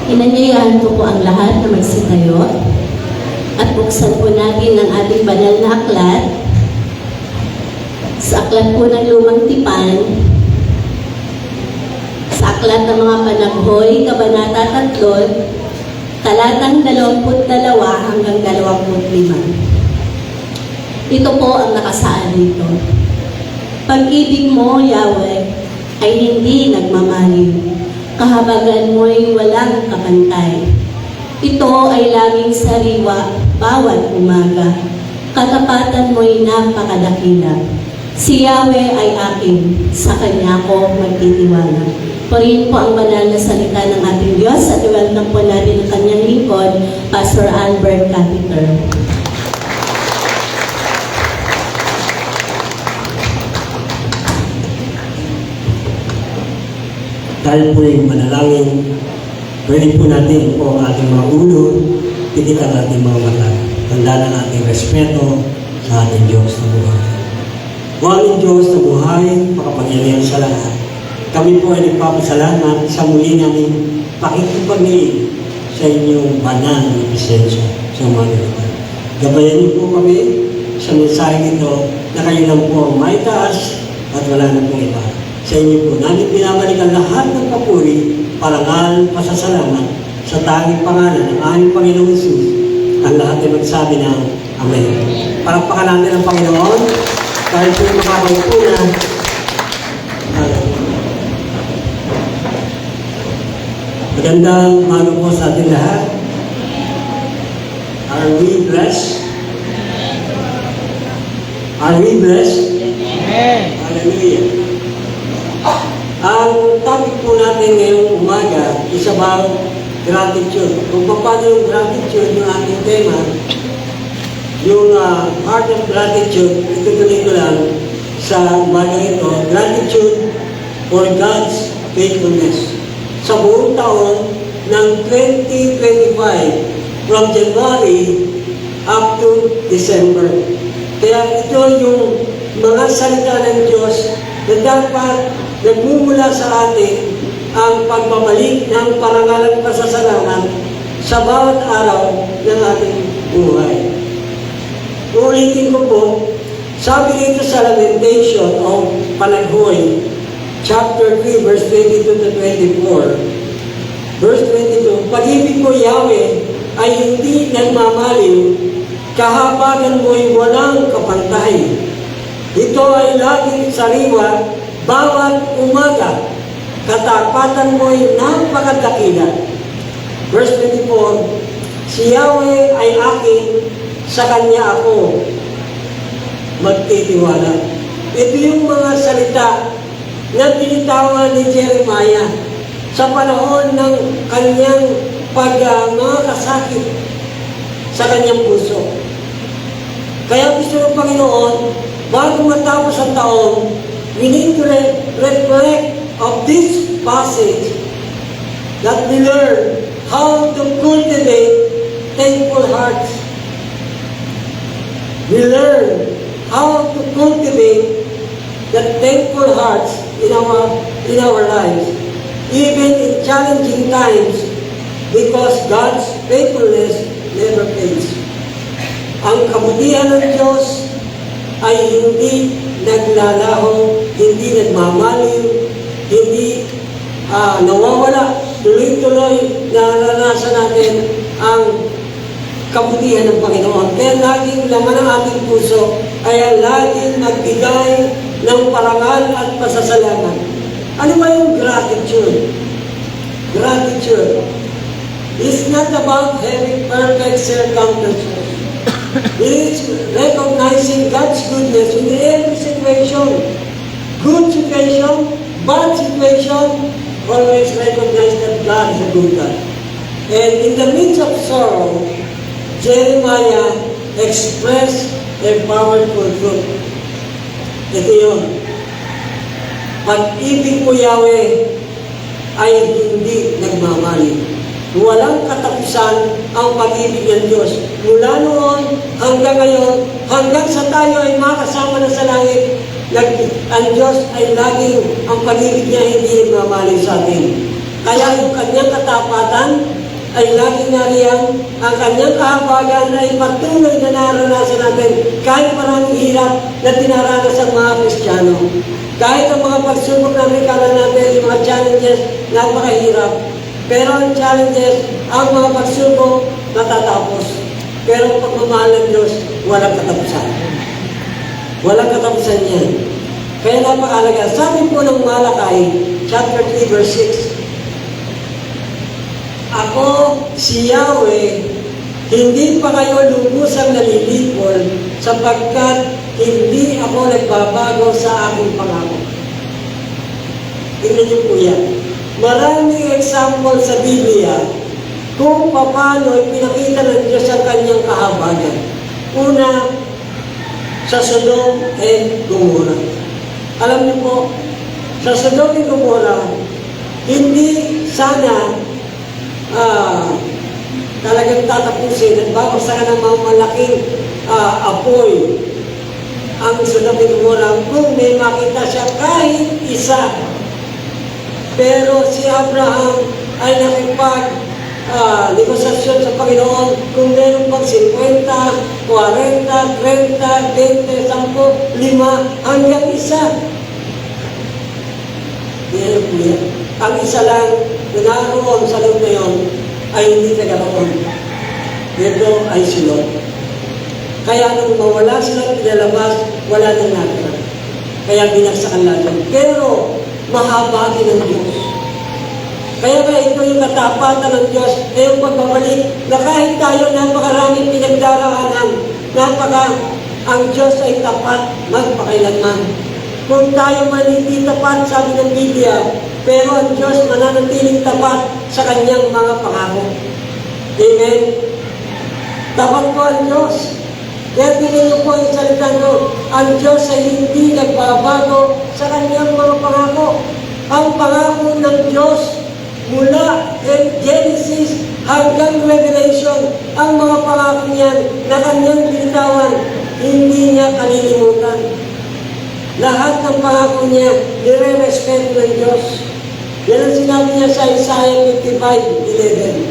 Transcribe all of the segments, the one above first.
Inanyayahan ko po ang lahat na magsitayo at buksan po natin ang ating banal na aklat sa aklat po ng Lumang Tipan, sa aklat ng mga Panaghoy, Kabanata 3, talatang 22 hanggang 25. Ito po ang nakasaad dito. Pag-ibig mo, Yahweh, ay hindi nagmamaliw. Kahabagan mo'y walang kapantay. Ito ay laging sariwa bawat umaga. Katapatan mo'y napakadakila. Si Yahweh ay akin, sa Kanya ko magtitiwala. Purihin po ang banal na salita ng ating Diyos at welcome po natin ang kanyang lingkod, Pastor Albert Capiter. Dahil po yung manalangin, pwede po natin po ang ating mga ulo, pikit ang ating mga mata. Handa ng ating respeto sa ating Diyos na buhay. O aming Diyos na buhay, makapangyarihan sa lahat. Kami po ay nagpapasalamat sa muli namin pakikipagnilig sa inyong banal na presensya sa mga ganito. Gabayan niyo po kami sa mensahe ito na kayo lang po ang may taas at wala na pong iba. Sa inyo po namin pinabalikan lahat ng papuri, parangal, pasasalamat sa tanging pangalan ng aming Panginoong Hesus. Ang lahat ay magsabi ng Amen. Palakpakan natin ang Panginoon dahil po makakaupo na. Magandang umaga po sa ating lahat. Are we blessed? Are we blessed? Amen. Hallelujah. Ang topic po natin ngayong umaga is about gratitude. Kung paano yung gratitude yung ating tema, yung heart of gratitude, itutuloy ko lang sa umaga ito, gratitude for God's faithfulness. Sa buong taon ng 2025, from January up to December. Kaya ito yung mga salita ng Diyos na dapat nagmumula sa atin ang pagbabalik ng parangalan pasasalamat sa bawat araw ng ating buhay. Uulitin ko po, sabi dito sa Lamentation o Panaghoy, chapter 3, verse 22 to 24. Verse 22, pag-ibig mo, Yahweh, ay hindi nagmamaliw, kahabagan mo'y walang kapantay. Ito ay laging sariwa bawat umaga, katapatan mo'y napakadakila. Verse 24, si Yahweh ay akin, sa Kanya ako magtitiwala. Ito yung mga salita na binitawan ni Jeremiah sa panahon ng kanyang mga kasakit sa kanyang puso. Kaya gusto ng Panginoon, bago matapos ang taon, we need to reflect of this passage that we learn how to cultivate thankful hearts. We learn how to cultivate the thankful hearts in our lives, even in challenging times, because God's faithfulness never fails. Ang kabutihan ng Diyos ay hindi naglalaho, hindi nagmamaliw, hindi nawawala. Tuloy-tuloy naranasan natin ang kabutihan ng Panginoon. Kaya laging laman ng ating puso ay laging nagbigay ng parangal at pasasalamat. Ano ba yung gratitude? Gratitude is not about having perfect circumstances. It is recognizing God's goodness in every situation. Good situation, bad situation, always recognize that God is a good God. And in the midst of sorrow, Jeremiah expressed a powerful truth. Ito yun. Pag-ibig mo, Yahweh, ay hindi nagmamali. Walang katapusan ang pag-ibig ng Diyos. Mula noon hanggang ngayon, hanggang sa tayo ay makasama na sa langit, ang Diyos ay laging ang pag-ibig niya hindi nagmamali sa atin. Kaya yung kanyang katapatan ay laging nariyan. Ang kanyang kahabagan ay patuloy na naranasan natin kahit maraming hirap na dinaranas ang mga Kristiyano. Kahit ang mga pagsubok namin, kala natin yung mga challenges, napakahirap. Pero ang challenges, ang mga pagsubok, matatapos. Pero ang pagmamahal ng Diyos, walang katapusan. Walang katapusan yan. Kaya napakalaga. Sabi po ng Malakay, chapter 3, verse 6, Ako, si Yahweh, hindi pa kayo lubusang nalilipol sapagkat hindi ako nagbabago sa aking pangako. Tingnan niyo po yan. Maraming example sa Biblia kung paano ipinakita ng Diyos ang kanyang kahabagan. Una, sa Sodom and Gomorrah. Alam niyo po, sa Sodom and Gomorrah, hindi sana talagang tatapusin at babagsakan ng mga malaking apoy ang Sodom and Gomorrah kung may makita siya kahit isa. Pero si Abraham ay negosasyon sa Panginoon kung meron pang 50, 40, 30, 20, 10, 5 hanggang isa. Yan po yan. Ang isa lang na naroon sa loob na yun ay hindi nagkaroon. Ito ay si Lot. Kaya nung mawala sila, pinalabas, wala nang natira. Kaya binagsakan natin. Pero mahaba din ang Diyos. Kaya ba ito yung katapatan ng Diyos, yung pagbabalik, na kahit tayo napakaraming pinagdaraanan, ang Diyos ay tapat magpakailanman. Kung tayo man hindi tapat, sabi ng Biblia, pero ang Diyos mananatiling tapat sa kanyang mga pangako. Amen? Tapat po ang Diyos. Kaya tingnan niyo po yung salita nyo, ang Diyos ay hindi nagbabago sa kanyang mga pangako. Ang pangako ng Diyos mula Genesis hanggang Revelation, ang mga pangako niyan na kanyang binitawan, hindi niya kalilimutan. Lahat ng pangako niya, nire-respeto ng Diyos. Yan ang sinabi niya sa Isaiah 55:11.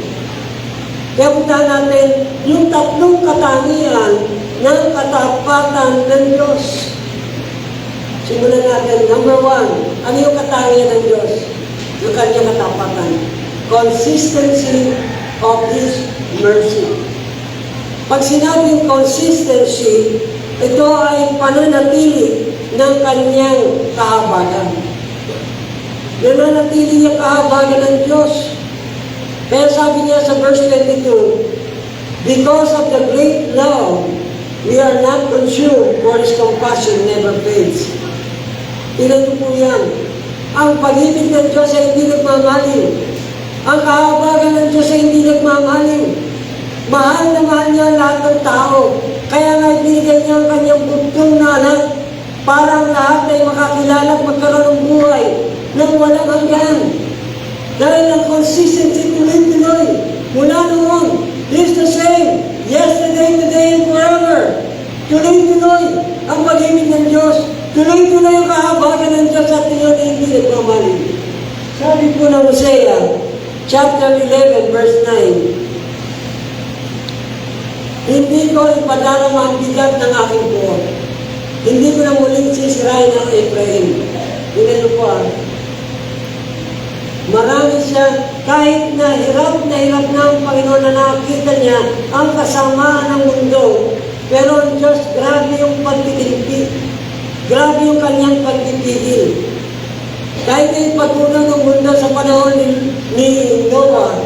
Kaya puntahan natin yung tatlong katangian ng katapatan ng Diyos. Simulan natin. Number 1, ano yung katangian ng Diyos? Yung kanyang katapatan. Consistency of His mercy. Pag sinabing consistency, ito ay pananatili ng kanyang kahabagan. Nananatili yung kahabagan ng Diyos. Kaya sabi niya sa verse 22, because of the great love, we are not consumed, for His compassion never fades. Tingnan niyo po yan. Ang pag-ibig ng Diyos ay hindi nagmamaling. Ang kahabagan ng Diyos ay hindi nagmamaling. Mahal na mahal niya lahat ng tao. Kaya nga ibigay niya ang kanyang bugtong na anak para ang lahat ay makakilala at magkaroon ng buhay nang walang hanggan. Dahil ang consistency tuloy-tuloy mula noon, is the same, yesterday, today, and forever. Tuloy-tuloy ang pag-ibig ng Diyos. Tuloy-tuloy ang kahabagan ng Diyos at iyon ay hindi nagmamaling. Sabi po ng Hosea, chapter 11, verse 9, hindi ko ipadarama ang bigat ng aking buwan. Hindi ko na muling sisirain ang Ephraim. Tingnan niyo po marami siya, kahit na hirap na ang Panginoon na nakita niya ang kasamaan ng mundo. Pero ang Diyos, grabe yung pagtitimpi. Grabe yung kanyang pagtipigil. Kahit na yung pagkunan ng mundo sa panahon ni Noah,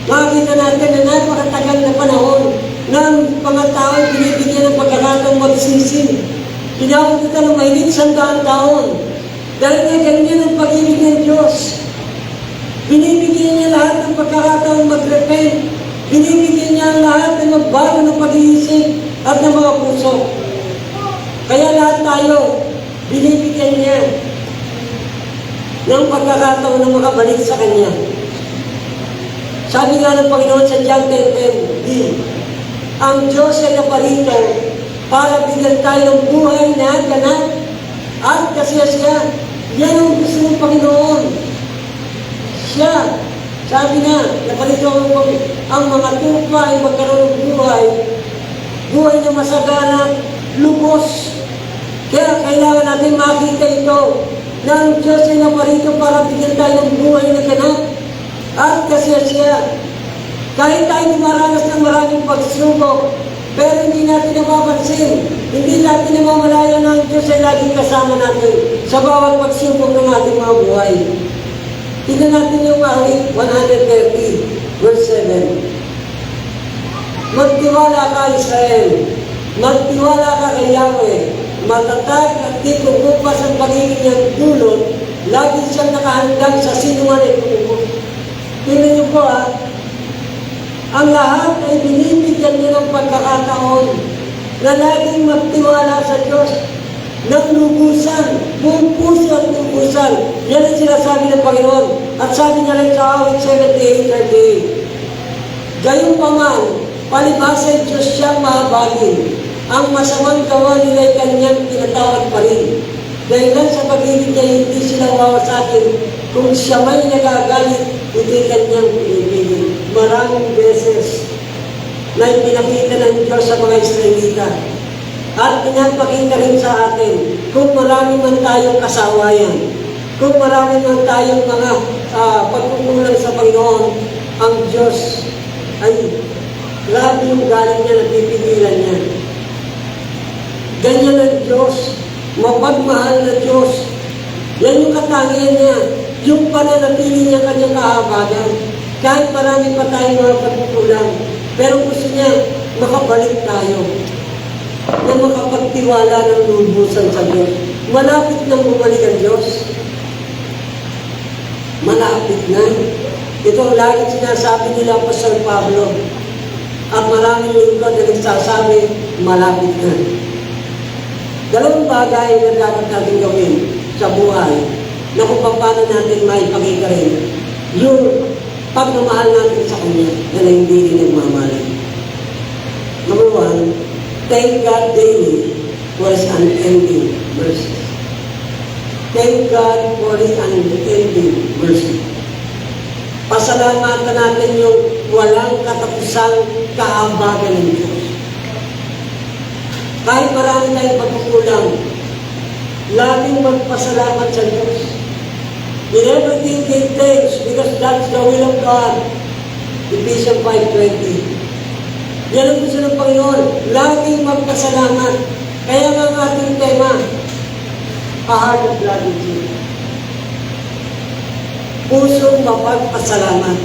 makikita natin na napakatagal na panahon ng mga tao binibigyan ng pagkakataong magsisin. Pinabot ito ng mahigit 100 taon. Dahil nga ganyan ang pag-ibig ng Diyos. Binibigyan niya lahat ng pagkakataong mag-repent. Binibigyan niya lahat ng magbago ng pag-iisip at ng mga puso. Kaya lahat tayo, binibigyan niya ng pagkakataon na makabalik sa Kanya. Sabi nga ng Panginoon sa John 10:10, ang Diyos ay naparito para bigyan tayo ng buhay na ganap at kasiyasiya. Yan ang gusto ng Panginoon. Siya Sabi na, napalito ang mga tupa ay magkaroon ng buhay na masagana, lubos. Kaya kailangan natin makita ito na ang Diyos ay naparito para bigyan tayo ng buhay na ganap at kasiyasiya. Kahit tayo dumaranas ng maraming pagsubok, pero hindi natin napapansin, hindi natin namamalaya na ang Diyos ay laging kasama natin sa bawat pagsubok ng ating mga buhay. Tignan natin yung awit 130, verse 7. Magtiwala ka, Israel. Magtiwala ka kay Yahweh. Matatag at di kukupas ang pagiging niyang dulot. Lagi siyang nakahandang sa sinuman ay kukupas. Tignan niyo po ang lahat ay binibigyan niya ng pagkakataon na laging magtiwala sa Diyos ng lubusan, buong puso at lubusan. Yan ang sinasabi ng Panginoon. At sabi niya rin sa awit 78:38, gayunpaman, palibhasa ay Diyos siyang mahabagin. Ang masamang gawa nila ay kanyang tinatawag pa rin. Dahil lang sa pag-ibig niya, hindi sila wawasakin. Kung siya may nagagalit, hindi kanyang pinipigil. Maraming beses na ipinakita ng Diyos sa mga Israelita. At pinapakita rin sa atin, kung marami man tayong kasawayan, kung marami man tayong mga pagkukulang sa Panginoon, ang Diyos ay grabe yung galing niya, napipigilan niya. Ganyan ang Diyos, mapagmahal na Diyos. Yan yung katangian niya, yung pananatili niya kanyang kahabagan. Kahit marami pa tayong mga pagkukulang, pero gusto niya makabalik tayo na makapagtiwala ng lubusan sa Diyos. Malapit nang bumalik ang Diyos. Malapit na. Ito ang laging sinasabi nila Apostol Pablo. At maraming lingkod na nagsasabi, malapit na. Dalawang bagay na dapat natin gawin sa buhay na kung paano natin maipakita rin yung pagmamahal natin sa Kanya na hindi rin nagmamahal. Number 1, thank God daily for His unending mercy. Thank God for His unending mercy. Pasalamatan natin yung walang katapusang kahabagan ng Diyos. Kahit marami tayong pagkukulang, laging magpasalamat sa Diyos. In everything give thanks because that's the will of God. Ephesians 5:20. Yan ang gusto ng Panginoon. Laging magpasalamat. Kaya nga ang ating tema, a heart of gratitude. Pusong mapagpasalamat.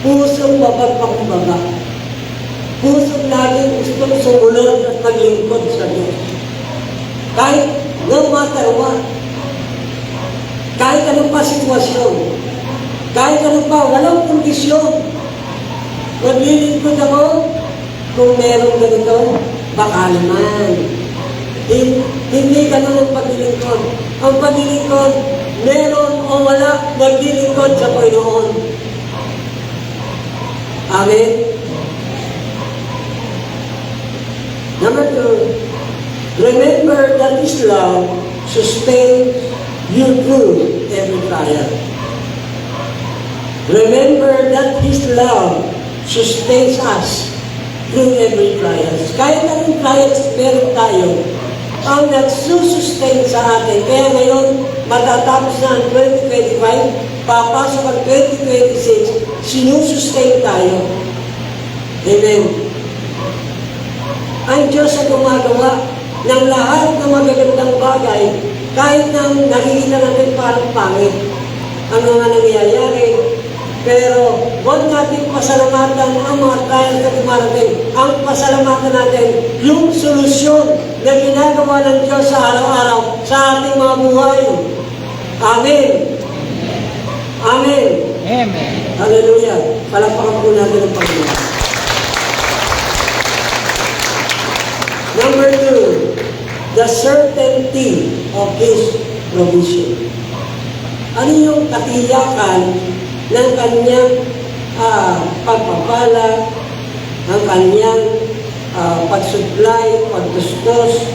Pusong mapagpakumbaba. Pusong laging gustong sumunod at maglingkod sa Diyos. Kahit no matter what, kahit anong pa sitwasyon, kahit anong pa, walang kondisyon, maglilingkod ako, kung meron ganito, baka naman. Hindi ganun ang paglilingkod. Ang paglilingkod, meron o wala, maglilingkod sa Panginoon. Amen? Number 2, remember that His love sustains you through every trial. Remember that His love sustains us through every trial. Kahit anong trials meron tayo, ang nagsusustain sa atin. Kaya ngayon, matatapos na ang 2025, papasok ang 2026, sinusustain tayo. Amen. Ang Diyos ay gumagawa ng lahat ng magagandang bagay, kahit na nakikita natin parang pangit ang mga nangyayari. Pero huwag natin pasalamatan ang mga trials na dumarating. Ang pasalamatan natin, yung solusyon na ginagawa ng Diyos sa araw-araw sa ating mga buhay. Amen. Amen. Amen. Hallelujah. Palakpakan po natin ang Panginoon. Number 2, the certainty of His provision. Ano yung katiyakan ng kanyang pagpapala, ng kanyang pagsupply, pagtustos,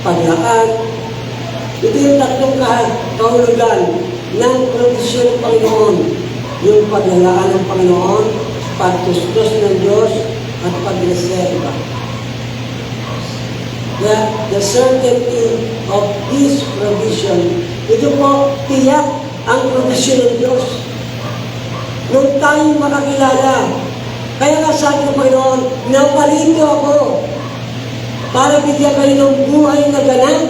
paglaan. Ito yung tatlong kahulugan ng provision ng Panginoon. yung paglalaan ng Panginoon, pagtustos ng Diyos, at pagreserva. The certainty of His provision. Ito po, tiyak ang provision ng Diyos. Nung tayo makakilala, kaya nga sabi ng Panginoon, napalito ako para bigyan kayo ng buhay na ganap.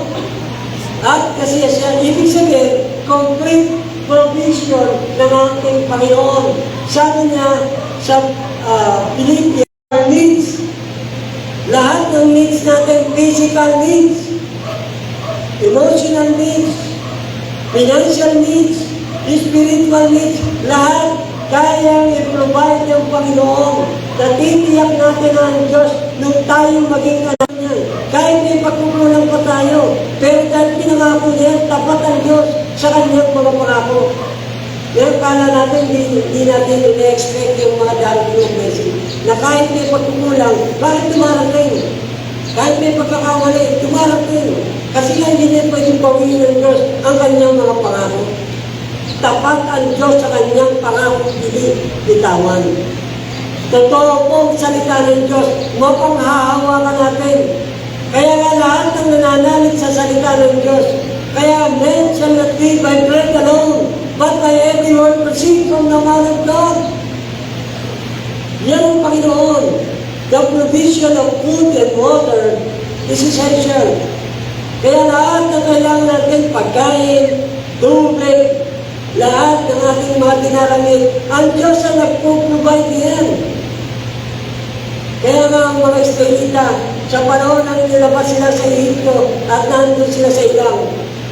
At kasi siya, ibig sabihin, complete provision ng ating Panginoon. Sabi niya sa Philippians, needs. Lahat ng needs natin, physical needs, emotional needs, financial needs, spiritual needs, lahat kayang i-provide ng Panginoon. Natitiyak natin ang Diyos nung tayo maging anak niya. Kahit may pagkukulang pa tayo, pero dahil pinangako niya, tapat ang Diyos sa kanyang mga pangako. Kaya kala natin, hindi natin ina-expect yung mga darating ng blessing. Na kahit may pagkukulang, bakit dumarating? Kahit may pagkakamali, dumarating. Kasi nga hindi niya pwedeng bawiin ng Diyos ang kanyang mga pangako. Tapat ang Diyos sa kanyang pangako, hindi bitawan. Totoo pong salita ng Diyos, mapanghahawakan natin. Kaya nga lahat ng nananalig sa salita ng Diyos, kaya men shall not live by bread alone, but by every word proceed from the mouth of God. Yan ang Panginoon. The provision of food and water is essential. Kaya lahat ng kailangan natin, pagkain, tubig, lahat ng ating mga dinaramit, ang Diyos ang nagpo-provide yan. Kaya nga ang mga Israelita, sa panahon na nilabas sila sa Egypto at nandun sila sa ilang,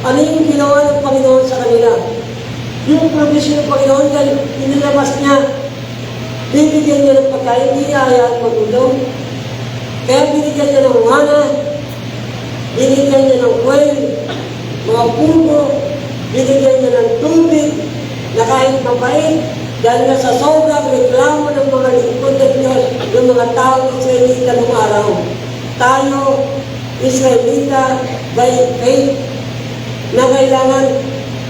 ano yung ginawa ng Panginoon sa kanila? Yung provision ng Panginoon, dahil inilabas niya, bibigyan niya ng pagkain, hindi niya hayaan magutom. Kaya binigyan niya ng mana, binigyan niya ng quail, mga puno, binigyan niya ng tubig, na kahit mabait, dahil nga sa sobrang reklamo ng mga lingkod ng Diyos, ng mga tao Israelita ng araw. Tayo, Israelita, by faith, na kailangan,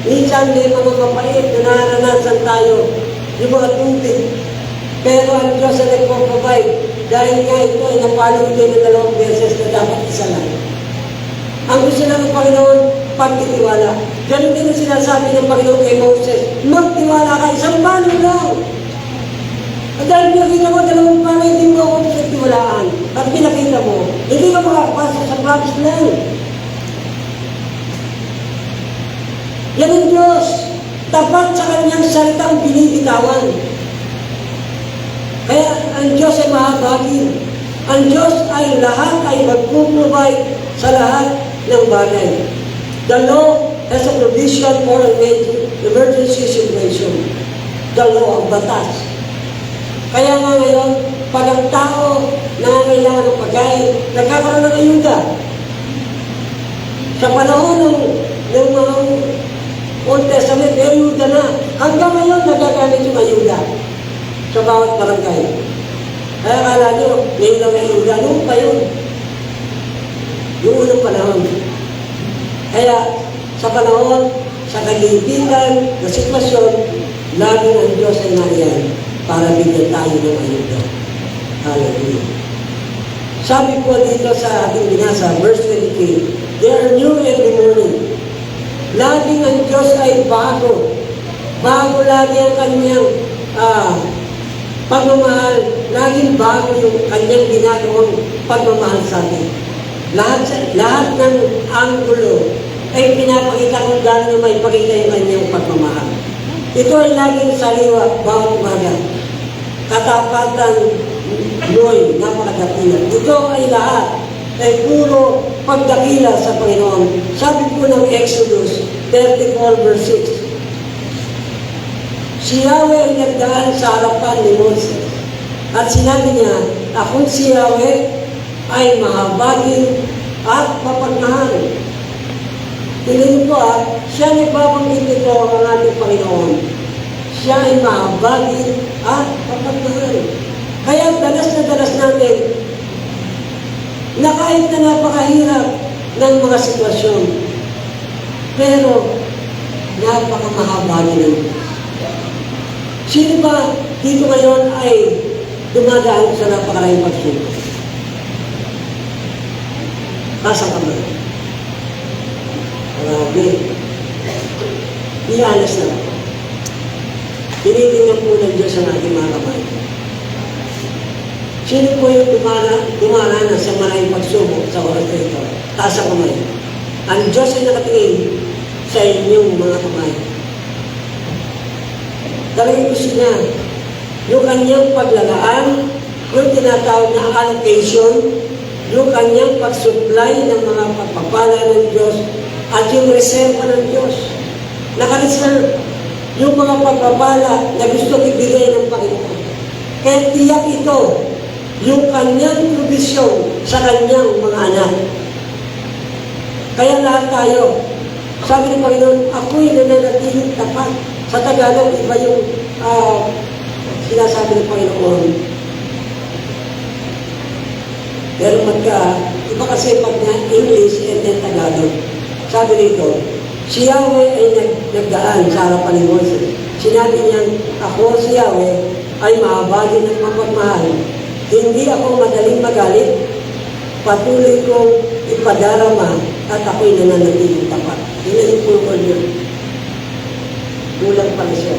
minsan may mga mapait na naranasan tayo, yung mga tubig. Pero ang Diyos ay nagpo-provide, dahil nga ito ay napalo ito na 2 beses na dapat isa lang. Ang gusto lang ng Panginoon, pagtitiwala. Ganun din ang sinasabi ng Panginoon kay Moses, magtiwala ka, isang balon lang. At dahil nakita mo, 2 balon, hindi mo ako pinagtiwalaan. At pinakita mo, hindi ka makakapasok sa promised land. Yan ang Diyos. Tapat sa kanyang salitang binibitawan. Kaya ang Diyos ay mahabagin. Ang Diyos ay lahat ay magpuprovide sa lahat ng bagay. The law has a provision for an emergency situation. The law, ang batas. Kaya nga ngayon, pag ang tao nangangailangan ng pagkain, nagkakaroon ng ayuda. Sa panahon ng mga Old Testament, may ayuda na. Hanggang ngayon, nagagamit yung ayuda sa bawat barangay. Kaya akala nyo, ngayon lang ayuda. Noon pa yun. Yung unang panahon. Kaya, sa panahon, sa kalimpitan, na sitwasyon, laging ang Diyos ay nariyan para bigyan tayo ng ayuda. Hallelujah. Sabi po dito sa ating binasa, verse 23, they are new every morning. Laging ang Diyos ay bago. Bago lagi ang kanyang pagmamahal. Laging bago yung kanyang ginagawang pagmamahal sa atin. Lahat ng anggulo ay pinapakita kung gano'n may pakita yung kanyang pagmamahal. Ito ay laging saliwa bawat umaga. Katapatan, Noy, napakadakila. Ito ay lahat ay puro pagdakila sa Panginoon. Sabi po ng Exodus 34 verse 6, si Yahweh ay nagdaan sa harapan ni Moses. At sinabi niya, akong si Yahweh ay mahabagin at mapagmahal. Tingnan po siya ay babanggit nito ang ating Panginoon. Siya ay mahabagin at mapagmahal. Kaya dalas natin na kahit na napakahirap ng mga sitwasyon, pero napakamahabagin ng Diyos. Sino ba dito ngayon ay dumadaan sa napakaraming pagsubok? Taas ang kamay. Marami. I-alas na lang. Tinitingnan po ng Diyos ang ating mga kamay. Sino po yung dumaranas sa maraming pagsubok sa oras na ito? Taas ang kamay. Ang Diyos ay nakatingin sa inyong mga kamay. Talagang gusto niya, yung kanyang paglalaan, yung tinatawag na allocation, yung kanyang pag-supply ng mga pagpapala ng Diyos, at yung reserva ng Diyos. Naka-reserve yung mga pagpapala na gusto ibigay ng Panginoon. Kaya tiyak ito, yung kanyang provision sa kanyang mga anak. Kaya lahat tayo, sabi ng Panginoon, ako'y nananatiling tapat. Sa Tagalog, iba yung sinasabi ng Panginoon. Pero iba kasi pag na English and then Tagalog. Sabi nito, si Yahweh ay nagdaan sa harapan ni Moses. Sinabi niya, ako si Yahweh ay mahabagin ng mapagmahal. Hindi ako madaling magalit. Patuloy kong ipadarama at ako'y nananatiling tapat. Yun ang impulkol yun. Kulang pala siya.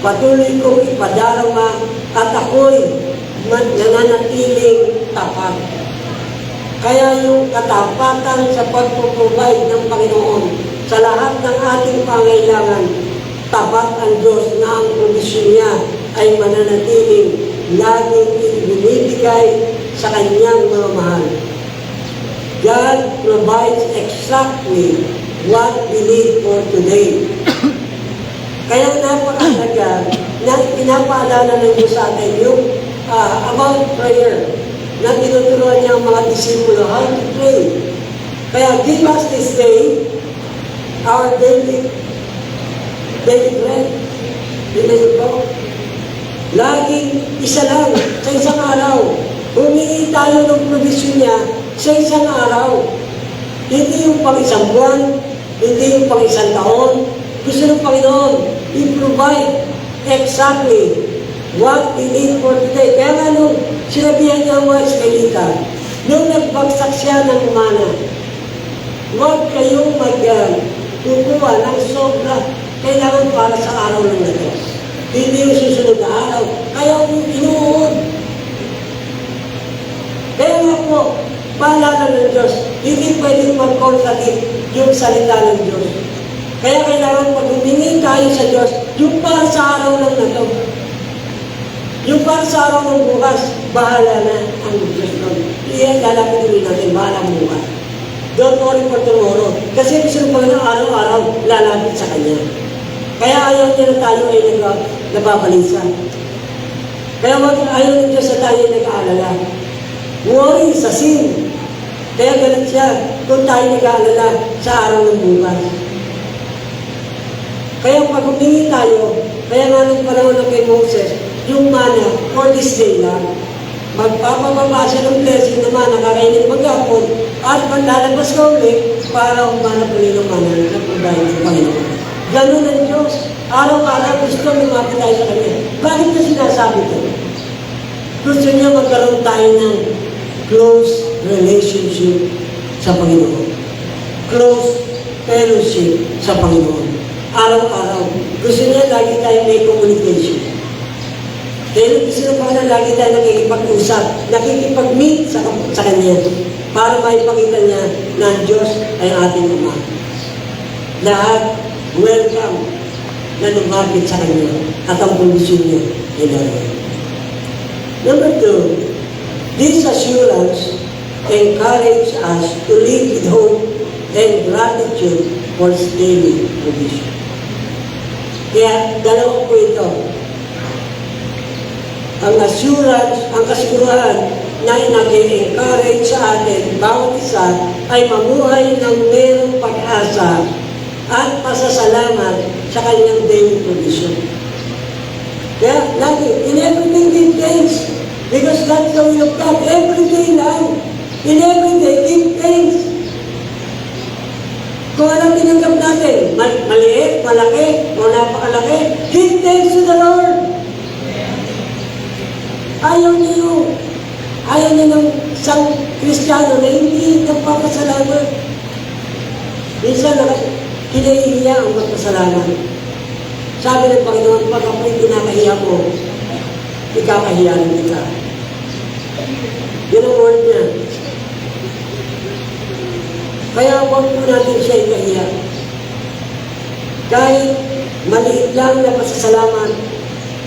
Patuloy kong ipadarama at ako'y nananatiling tapat. Kaya yung katapatan sa pagpuprovide ng Panginoon sa lahat ng ating pangailangan, tapat ang Diyos na ang provision niya ay mananatiling laging ibinibigay sa kanyang mga mahal. God provides exactly what we need for today. Kaya napakahalaga na pinapaalala ng Diyos sa atin yung about prayer na tinuturuan niya ang mga disipulo how to pray. Kaya give us this day our daily bread. Bili ko. Laging isa lang sa isang araw. Humingi tayo ng provision niya sa isang araw. Hindi yung pang isang buwan, hindi yung pang isang taon. Gusto ng Panginoon, i-provide exactly what we need for today. Kaya nga nung sinabihan niya ang mga Israelita, nung nagbagsak siya ng mana, huwag kayong kukuha ng sobra kailangan para sa araw ng Diyos. Hindi yung susunod na araw. Kaya inuud. Kaya nga po, paalala ng Diyos, hindi pwedeng mag-contradict yung salita ng Diyos. Kaya kailangan pag humingi tayo sa Diyos, yung para sa araw ng nato. Yung para sa araw ng bukas, bahala na ang Diyos nun. Iyan, lalapit ulit natin, bahala bukas. Don't worry for tomorrow. Kasi gusto ng Panginoon araw-araw lalapit sa Kanya. Kaya ayaw niya na tayo ay nababalisa. Kaya ayaw ng Diyos na tayo ay nag-aalala. Worry sa sin. Kaya ganun siya kung tayo nag-aalala sa araw ng bukas. Kaya pag humingi tayo, kaya nga nung panahon ng kay Moses, yung mana, for this day lang, magpapababa siya ng blessing na mana, kakainin maghapon, at maglalabas ka ulit para umanap ulit ng mana na pagbahin ng Panginoon. Ganun ang Diyos. Araw-araw gusto lumapit tayo sa Kanya. Bakit na sinasabi ito? Gusto niya magkaroon tayo ng close relationship sa Panginoon. Close fellowship sa Panginoon. Araw-araw. Gusto niya lagi tayo may communication. Kaya gusto na pa na lagi tayo nakikipag-usap, nakikipag-meet sa Kanya para maipakita niya na ang Diyos ay ating Ama. Lahat welcome na lumapit sa Kanya at ang kondisyon niya ay naroon. Number 2, this assurance encourages us to live with hope and gratitude for His daily provision. Kaya dalawa po ito. Ang assurance, ang kasiguruhan na nag-encourage sa atin, bawat isa ay mamuhay ng mayroong pag-asa at pasasalamat sa kanyang daily provision. Kaya lagi, in everything give thanks, because that's the will of God. Every day lang, in every day, give thanks. Kung anong tinanggap natin, maliit, malaki, o napakalaki, give thanks to the Lord. Ayaw niyo ng isang Kristiyano na hindi nagpapasalamat. Minsan, kinahihiya ang magpasalamat. Sabi ng Panginoon, pag ako'y kinakahiya mo, ikakahiya rin kita. Yun ang word niya. Kaya huwag po natin siya ikahiya. Kahit maliit lang na pasasalamat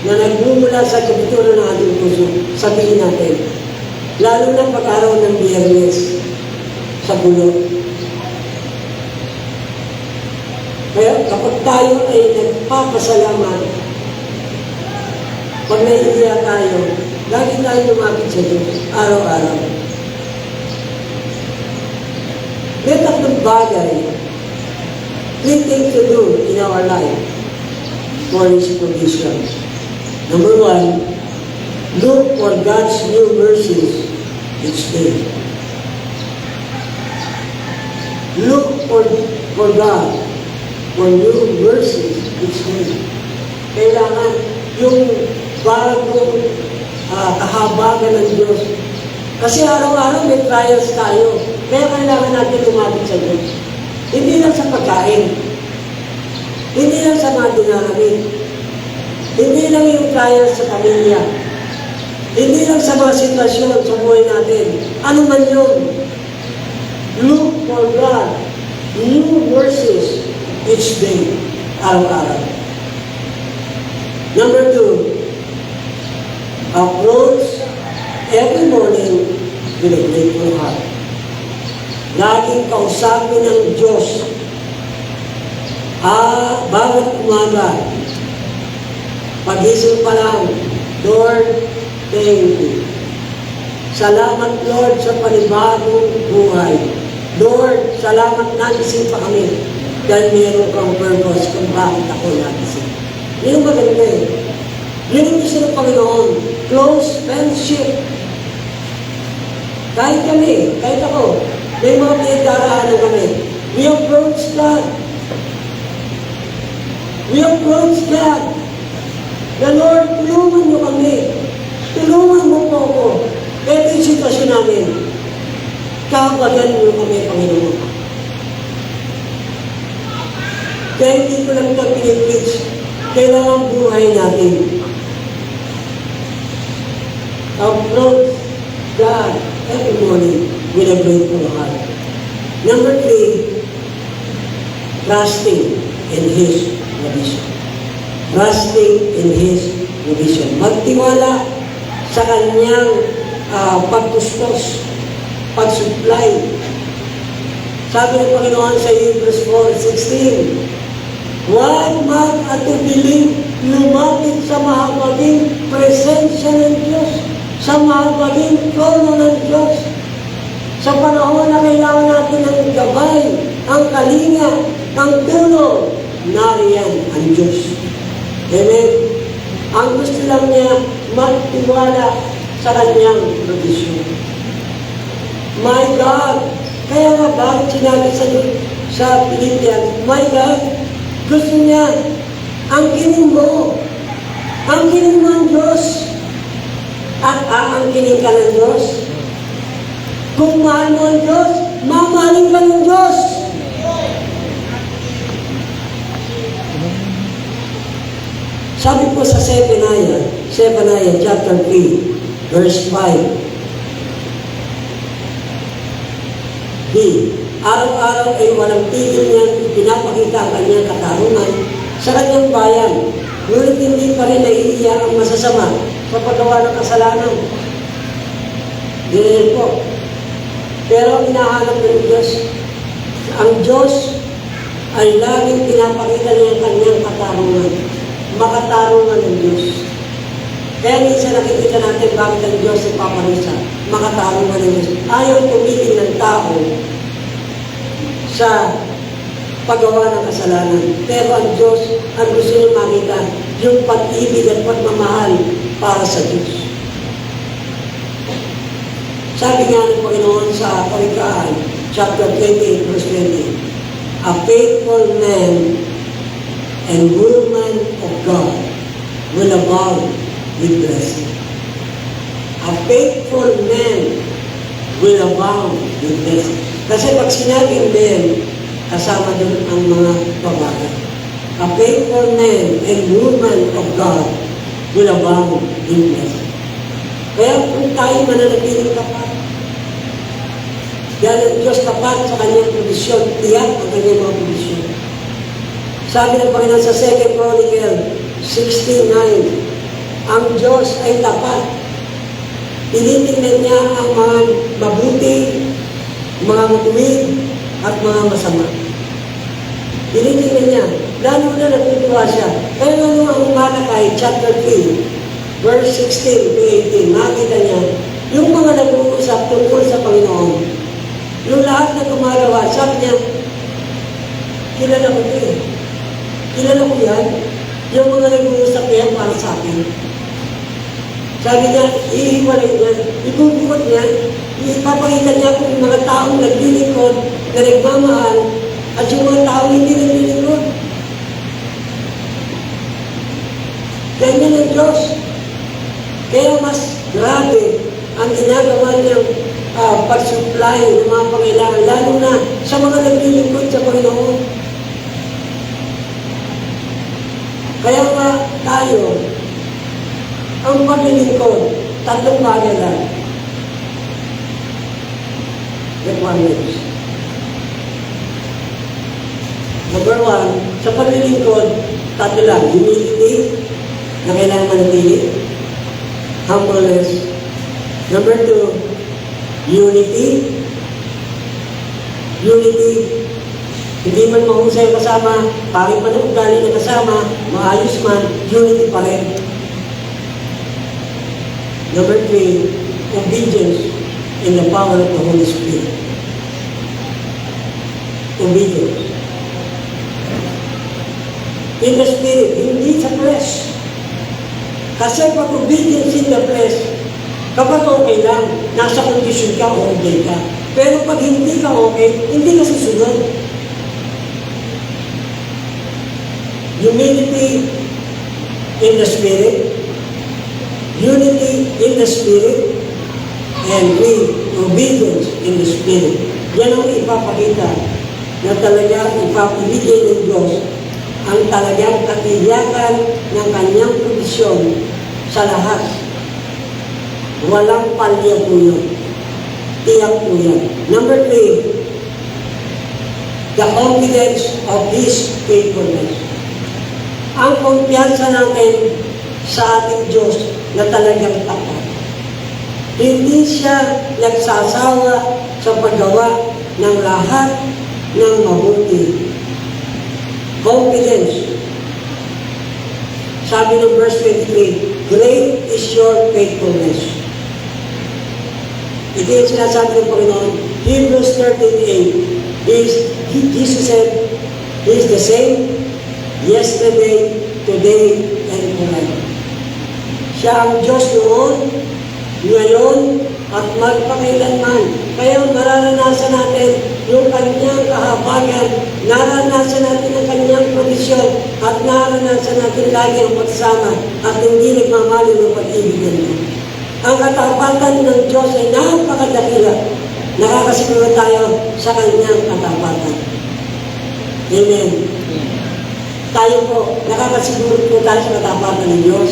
na nagmumula sa kapitulo ng ating puso, sabihin natin, lalo na pag-araw ng Biyernes sa bulok. Kaya kapag tayo ay nagpapasalamat, pag naiiya tayo, lagi tayo lumapit sa Diyos, araw-araw. May tatlong bagay, three things to do in our life for His provision. Number one, look for God's new mercies each day. Look for God for new mercies each day. Kailangan yung bagong kahabagan ng Diyos. Kasi araw-araw may trials tayo. Kaya kailangan natin lumapit sa Diyos. Hindi lang sa pagkain. Hindi lang sa mga dinaramin. Hindi lang yung trials sa pamilya. Hindi lang sa mga sitwasyon sa buhay natin. Ano man yun. Look for God. New mercies each day. Araw-araw. Number two, approach every morning with a grateful heart. Laging kausapin ng Diyos. Bawat umaga, pagising pa lang, Lord, thank you. Salamat, Lord, sa panibagong buhay. Lord, salamat nagising pa kami dahil mayroon kang purpose kung bakit ako nagising. Yun ang maganda eh. Yun ang gusto ng Panginoon. Close friendship. Kahit kami, kahit ako, may mga pinagdaraanan kami. We approach God. We approach God. The Lord, tulungan mo kami. Tulungan mo po ako. Ito yung sitwasyon namin. Kahabagan mo kami, Panginoon. Kaya hindi ko lang ito pinipreach. Kailangan buhay natin. Approach God every morning with a grateful heart. Number three, trusting in His provision. Trusting in His provision. Magtiwala sa Kanyang pagtustos, pag-supply. Sabi ng Panginoon sa Hebrews 4:16, huwag at to believe, lumapit sa mahabaging presensya ng Diyos, sa mahabaging trono ng Diyos. Sa panahon na kailangan natin ng gabay, ang kalinga, ang tulong, nariyan ang Diyos. Amen? Ang gusto lang niya, magtiwala sa Kanyang provision. My God! Kaya nga bakit sinabi sa Philippians, my God, gusto niya, angkinin mo ang Diyos at aangkinin ka ng Diyos. Kung mahal mo ang Diyos, mamahalin ka ng Diyos. Sabi po sa Zephaniah chapter 3, verse 5, araw-araw ay walang tigil niyan pinapakita ang kanyang katarungan sa kanyang bayan. Ngunit hindi pa rin naiiyak ang masasama sa paggawa ng kasalanan. Ganyan po. Pero ang hinahanap ng Diyos, ang Diyos ay laging pinapakita niya ang kanyang katarungan. Makatarungan ng Diyos. Kaya minsan nakikita natin bakit ang Diyos ay paparusa. Makatarungan ng Diyos. Ayaw tumigil ng tao sa paggawa ng kasalanan. Pero ang Diyos, ang gusto niya makita, yung pag-ibig at pagmamahal para sa Diyos. Sabi nga ng Panginoon sa Kawikaan, chapter 28, verse 20, a faithful man and woman of God will abound with blessing. A faithful man will abound with blessing. Kasi pag sinabing men, kasama doon ang mga babae. A faithful man and woman of God will abound with blessing. Kaya kung tayo mananatiling tapat, yan ang Diyos tapat sa kanyang provisyon, tiyak ang kanyang mga provisyon. Sabi ng Panginoon sa 2 Chronicle 16:9, ang Diyos ay tapat. Tinitingnan niya ang mga mabuti, mga matuwid, at mga masama. Tinitingnan niya. Lalo na natutuwa siya. Kaya ano ang Malakay chapter 3, verse 16 to 18, makita niya, yung mga nag-uusap tungkol sa Panginoon, yung lahat na gumagawa, sabi niya, kilala ko ito eh. Kilala ko yan. Yung mga nag-uusap yan para sa akin. Sabi niya, ihiwalay niya, ibubuhat niya, ipapakita niya kung yung mga taong naglilingkod, na nagmamahal, at yung mga taong hindi naglilingkod. Ganyan ang Diyos. Kaya mas grabe ang ginagawa niyang pag-supply ng mga pangailangan, lalo na sa mga naglilingkod sa Panginoon. Kaya nga tayo, ang paglilingkod, tatlong bagay lang. Requirements. Number one, sa paglilingkod, tatlo lang. Humility, na kailangan manatili. Humbleness. Number two, unity. Unity. Hindi man mahusay kasama, pangit man ang ugali na kasama, maayos man, unity pa rin. Number three, obedience in the power of the Holy Spirit. Obedience. In the Spirit, hindi sa flesh. Kasi pag obedience in the flesh, kapag okay lang, nasa kondisyon ka, okay ka. Pero pag hindi ka okay, hindi ka susunod. Humility in the Spirit, unity in the Spirit, and obedience in the Spirit. Yan ang ipapakita na talagang ipapibigay ng Diyos ang talagang katiyakan ng kanyang provisyon sa lahat. Walang palya po yun. Tiyak po yan. Number three, the confidence of His faithfulness. Ang kumpiyansa natin sa ating Diyos na talagang tapat. Hindi siya nagsasawa sa paggawa ng lahat ng mabuti. Confidence. Sabi ng verse 23, great is your faithfulness. Ito yung sinasabi ng Panginoon. Hebrews 13:8. Jesus said, He is the same yesterday, today, and forever. Siya ang Diyos noon, ngayon, at magpakailanman. Kaya mararanasan natin yung kanyang kahabagan, naranasan natin ang kanyang provisyon, at naranasan natin lagi ang pagsama at hindi nagmamali ng pag-ibig niya. Ang katapatan ng Diyos ay napakadakila. Nakakasiguro tayo sa kanyang katapatan. Amen. Tayo po, nakakasiguro po tayo sa katapatan ng Diyos.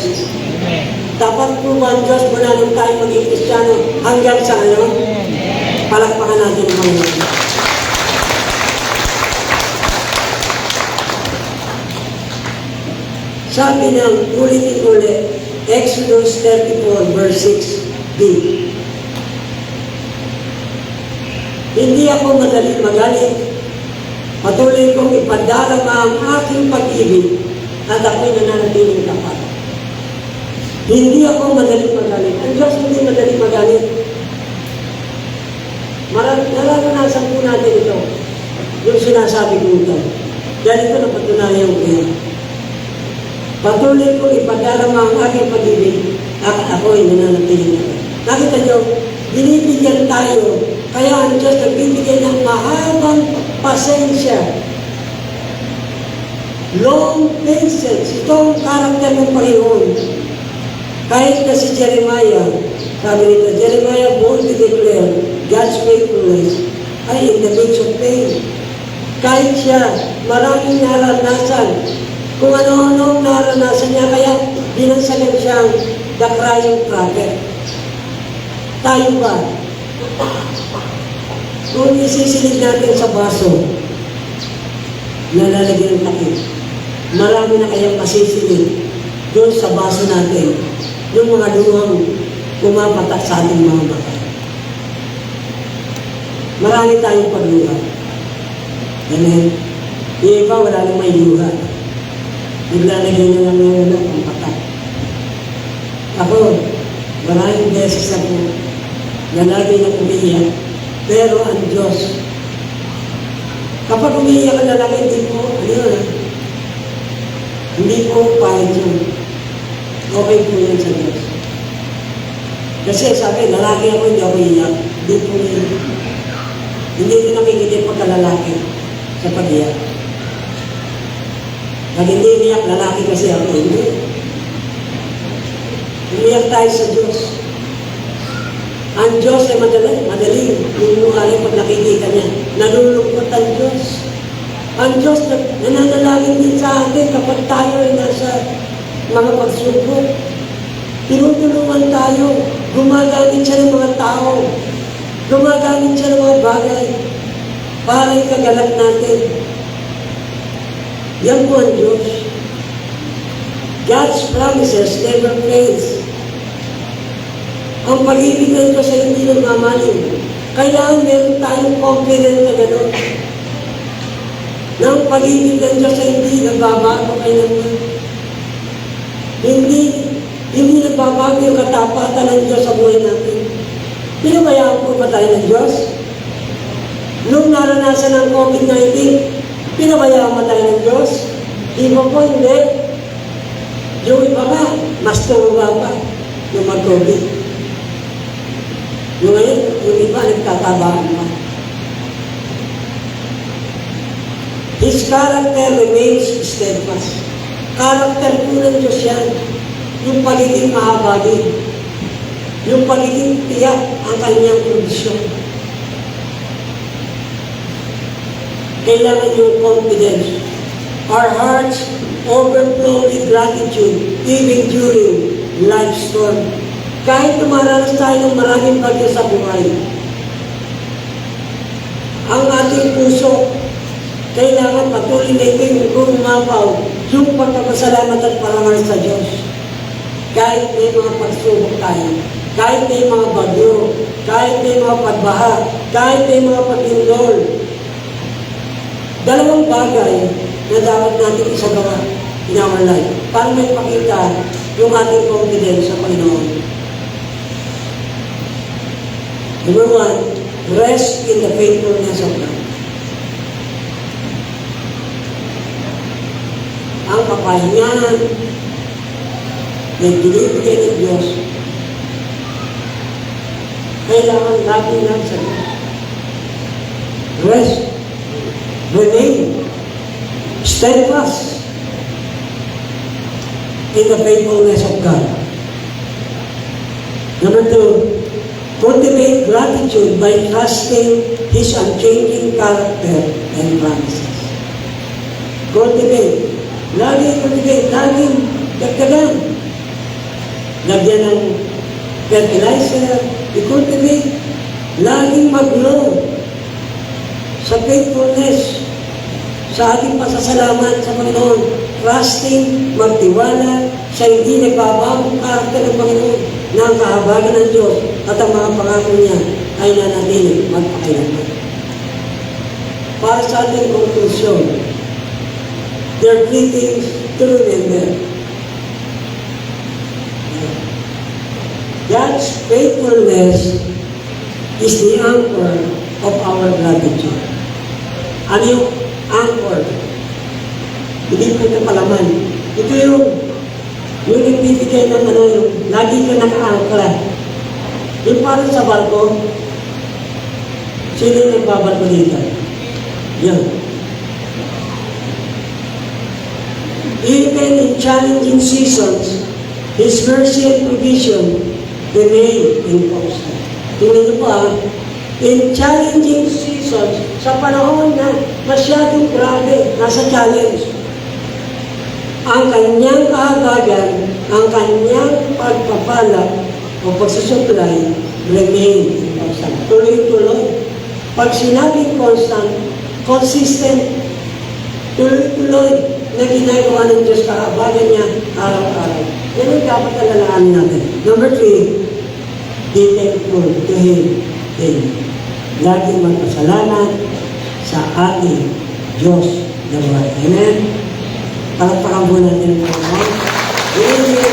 Dapat po ba ang Diyos mula nung tayo maging Kristiyano hanggang sa ngayon? Palakpakan natin ang Panginoon. Sabi ng ulit-ulit, Exodus 34 verse 6b. Hindi ako magalit. Patuloy kong ipadarama ang aking pag-ibig at ako'y nananatiling tapat. Hindi ako magalit. Ang Diyos hindi magalit. Nararanasan po natin ito. Yung sinasabi ko ito. Dahil ito napatunayan ko yan. Patuloy kong ipadarama ang aking pag-ibig at ako'y nananatiling tapat. Nakita nyo, binibigyan tayo. Kaya ang Diyos nagbibigay ng mahabang pasensya Long patience. Ito ang karakter ng Panginoon. Kahit na si Jeremiah, sabi nito, Jeremiah boldly declared God's faithfulness ay in the midst of pain. Kahit siya, maraming naranasan. Kung ano-ano ang naranasan niya, kaya binansagan siyang the crying prophet. Tayo ba? Kung isisilid natin sa baso, nalalagyan ng takip, marami na kayang masisilid doon sa baso natin, yung mga luhang pumapatak sa ating mga mata. Marami tayong pagluha. Ganun. Yung iba, wala nang may luha. Naglalagay na lang ng ang patak. Ako, maraming beses ako nalagay ng umiiyak, pero ang Diyos, kapag umiiyak ang lalaki, hindi po pahit yun. Okay po yun sa Diyos. Kasi sabi, lalaki ako, hindi ako iiyak. Hindi po yun. Hindi ko nakikita pagkalalaki sa pag-iyak. Pag hindi iiyak, lalaki kasi ako, hindi. Umiyak tayo sa Diyos. Ang Diyos ay madaling lumuhalay pag nakikita niya. Nalulungkot ang Diyos. Ang Diyos nananalangin din sa atin kapag tayo ay nasa mga pagsubok. Tinutulungan tayo. Gumagamit siya ng mga tao. Gumagamit siya ng mga bagay para ikagalak natin. Yan po ang Diyos. God's promises never fails. Ang pag-ibig ng Diyos ay hindi nagmamaling. Kailangan meron tayong confidence na gano'n. Na ang pag-ibig ng Diyos ay hindi nagbabago kailanman. Hindi nagbabago yung katapatan ng Diyos sa buhay natin. Pinabayaan po ba tayo ng Diyos? Nung naranasan ang COVID-19, pinabayaan ba tayo ng Diyos? Iba po hindi. Yung iba nga, mas tumaba pa nung mag-COVID. Yung ngayon, yung iba nagtatabaan pa. His character remains steadfast. Character po ng Diyos yan. Yung pagiging mahabagin. Yung pagiging tiyak ang kanyang provision. Kailangan yung confidence. Our hearts overflow with gratitude even during life's storm. Kahit dumaranas tayo ng maraming bagyo sa buhay, ang ating puso, kailangan patuloy na ito yung umapaw, yung pagpapasalamat at parangal sa Diyos. Kahit may mga pagsubok tayo, kahit may mga bagyo, kahit may mga pagbaha, kahit may mga paglindol. Dalawang bagay na dapat natin isagawa in our life para may pakita yung ating confidence sa Panginoon. Number one, rest in the faithfulness of God. Ang kapahingahan na binibigay ng Diyos, kailangan natin lang sa Diyos. Rest, remain, steadfast in the faithfulness of God. Number two, cultivate gratitude by trusting His unchanging character and promises. Cultivate. Cultivate. Laging dagdagan. Lagyan ng fertilizer. I-cultivate. Laging mag-grow sa faithfulness, sa ating pasasalamat sa Panginoon. Trusting, magtiwala sa hindi nagbabagong karakter ng Panginoon na ang kahabagan ng Diyos at ang mga pangako niya ay nanatili magpakailanman. Para sa ating konklusyon, there are three things to remember. God's faithfulness is the anchor of our gratitude. Ano yung anchor? Hindi po ito palaman. Ito yung nagbibigay ng yung lagi ka naka-angkla. Yung parang sa barko, sino yung nagbabarko dito? Yan. Even in challenging seasons, His mercy and provision remain in constant. Tingnan niyo po in challenging seasons, sa panahon na masyadong grabe, nasa challenge, ang kanyang kahabagan, ang kanyang pagpapala o pagsusupply remain in constant. Tuloy-tuloy. Pag sinabing constant, consistent, tuloy-tuloy na ginagawa ng Diyos kahabagan niya araw-araw. Yan ang dapat alalahanin natin. Number 3, be thankful to Him. Laging magpasalamat sa ating Diyos na buhay. Amen? Palagpakan po natin ang Panginoon.